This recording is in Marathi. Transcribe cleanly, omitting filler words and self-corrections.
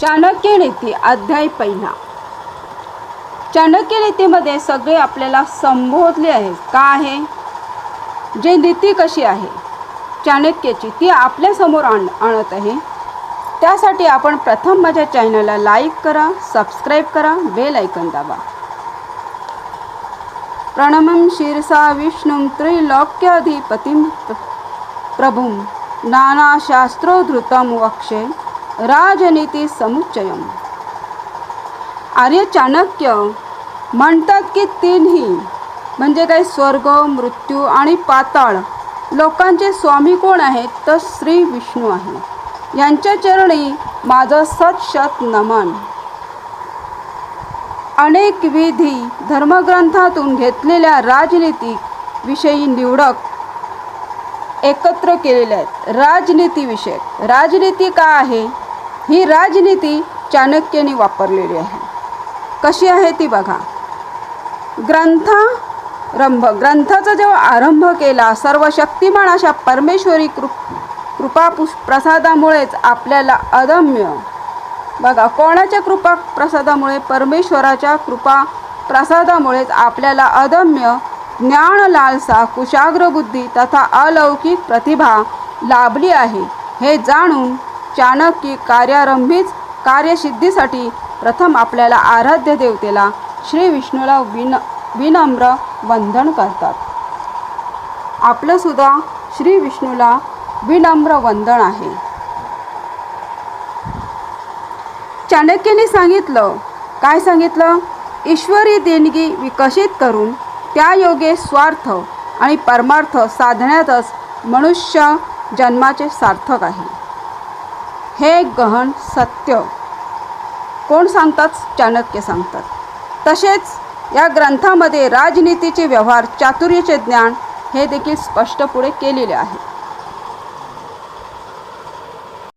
चाणक्य नीती अध्याय पहिला. चाणक्य नीतीमध्ये सगळे आपल्याला संबोधले आहे. का आहे? जे नीती कशी आहे चाणक्याची ती आपल्यासमोर आणत आहे. त्यासाठी आपण प्रथम माझ्या चॅनलला लाईक करा, सबस्क्राईब करा, बेल ऐकन दाबा. प्रणमं शीर्षा विष्णुं त्रैलोक्याधिपतिं प्रभुं नानाशास्त्रोद्धृतं वक्षे राजनीती समुच्चयम्. आर्य चाणक्य म्हणतात की तीनही म्हणजे काही स्वर्ग, मृत्यू आणि पाताळ लोकांचे स्वामी कोण आहेत? तर श्री विष्णू आहे. यांच्या चरणी माझं सतशत नमन. अनेक विधी धर्मग्रंथातून घेतलेल्या राजनीतिक विषयी निवडक एकत्र केलेल्या आहेत. राजनीतीविषयक राजनीती का आहे? ही राजनीती चाणक्याने वापरलेली आहे. कशी आहे ती बघा. ग्रंथाचा जेव्हा आरंभ केला, सर्व शक्तिमान अशा परमेश्वरी कृपा प्रसादामुळेच आपल्याला अदम्य बघा कोणाच्या कृपा प्रसादामुळे? परमेश्वराच्या कृपा प्रसादामुळेच आपल्याला अदम्य ज्ञान, लालसा, कुशाग्र बुद्धी तथा अलौकिक प्रतिभा लाभली आहे. हे जाणून चाणक्य कार्यारंभीच कार्यसिद्धीसाठी प्रथम आपल्याला आराध्य देवतेला श्री विष्णूला विनम्र वंदन करतात. आपलं सुद्धा श्री विष्णूला विनम्र वंदन आहे. चाणक्याने सांगितलं, काय सांगितलं? ईश्वरी देणगी विकसित करून त्या योगे स्वार्थ आणि परमार्थ साधण्यातच मनुष्य जन्माचे सार्थक आहे. हे गहन सत्य कोण सांगतात? चाणक्य सांगतात. तसेच या ग्रंथामध्ये राजनीतीचे व्यवहार, चातुर्याचे ज्ञान हे देखील स्पष्ट पुढे केलेले आहे.